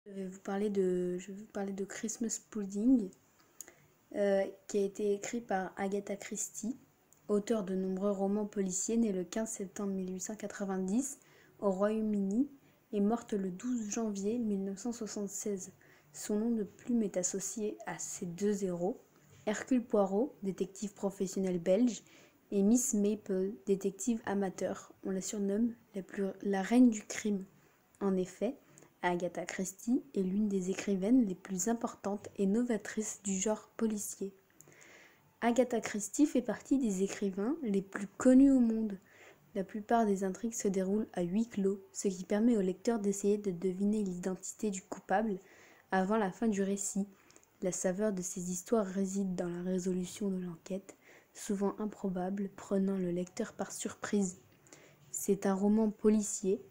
Je vais vous parler de Christmas Pudding, qui a été écrit par Agatha Christie, auteur de nombreux romans policiers, née le 15 septembre 1890 au Royaume-Uni et morte le 12 janvier 1976. Son nom de plume est associé à ses deux héros, Hercule Poirot, détective professionnel belge, et Miss Maple, détective amateur. On la surnomme la reine du crime. En effet, Agatha Christie est l'une des écrivaines les plus importantes et novatrices du genre policier. Agatha Christie fait partie des écrivains les plus connus au monde. La plupart des intrigues se déroulent à huis clos, ce qui permet au lecteur d'essayer de deviner l'identité du coupable avant la fin du récit. La saveur de ces histoires réside dans la résolution de l'enquête, souvent improbable, prenant le lecteur par surprise. C'est un roman policier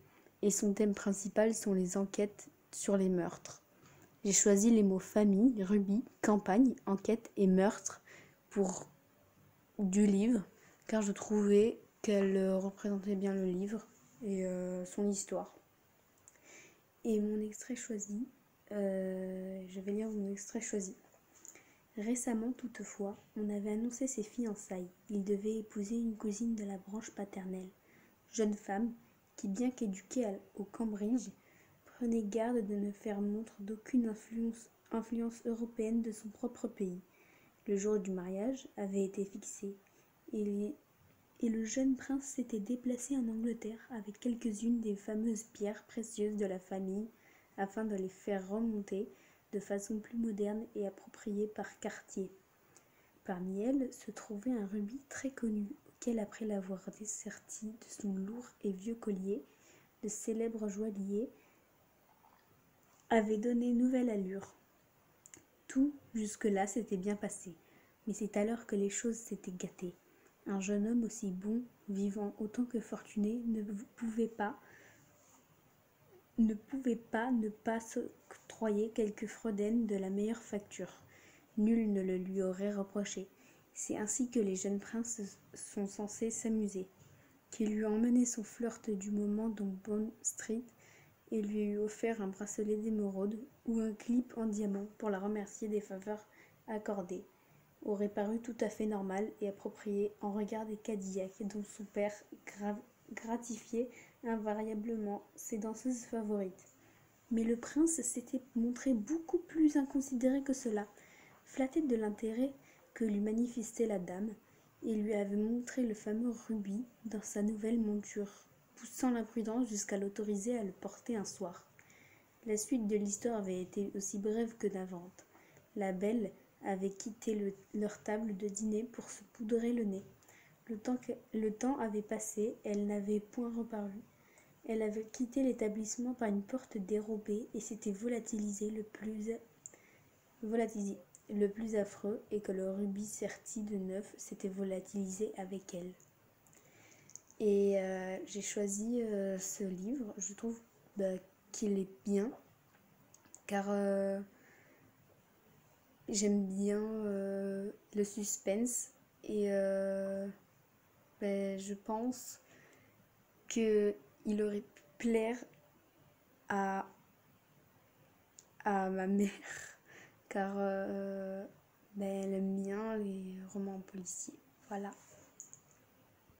et son thème principal sont les enquêtes sur les meurtres. J'ai choisi les mots famille, rubis, campagne, enquête et meurtre du livre, car je trouvais qu'elle représentait bien le livre et son histoire. Et mon extrait choisi, je vais lire mon extrait choisi. Récemment, toutefois, on avait annoncé ses fiançailles. Il devait épouser une cousine de la branche paternelle, jeune femme qui, bien qu'éduquée au Cambridge, prenait garde de ne faire montre d'aucune influence européenne de son propre pays. Le jour du mariage avait été fixé, et le jeune prince s'était déplacé en Angleterre avec quelques-unes des fameuses pierres précieuses de la famille afin de les faire remonter de façon plus moderne et appropriée par Cartier. Parmi elles se trouvait un rubis très connu, auquel, après l'avoir desserti de son lourd et vieux collier, le célèbre joaillier avait donné nouvelle allure. Tout, jusque-là, s'était bien passé, mais c'est alors que les choses s'étaient gâtées. Un jeune homme aussi bon, vivant autant que fortuné, ne pouvait pas ne pas s'octroyer quelques fredaines de la meilleure facture. Nul ne le lui aurait reproché. C'est ainsi que les jeunes princes sont censés s'amuser. Qui lui a emmené son flirt du moment dans Bond Street et lui eut offert un bracelet d'émeraude ou un clip en diamant pour la remercier des faveurs accordées, aurait paru tout à fait normal et approprié en regard des Cadillacs dont son père gratifiait invariablement ses danseuses favorites. Mais le prince s'était montré beaucoup plus inconsidéré que cela. Flatté de l'intérêt que lui manifestait la dame, il lui avait montré le fameux rubis dans sa nouvelle monture, poussant l'imprudence jusqu'à l'autoriser à le porter un soir. La suite de l'histoire avait été aussi brève que navrante. La belle avait quitté leur table de dîner pour se poudrer le nez. Le temps avait passé, elle n'avait point reparu. Elle avait quitté l'établissement par une porte dérobée et s'était volatilisée le plus affreux est que le rubis serti de neuf s'était volatilisé avec elle. Et j'ai choisi ce livre. Je trouve qu'il est bien, car j'aime bien le suspense et je pense qu'il aurait pu plaire à ma mère, car elle aime bien les romans policiers. Voilà.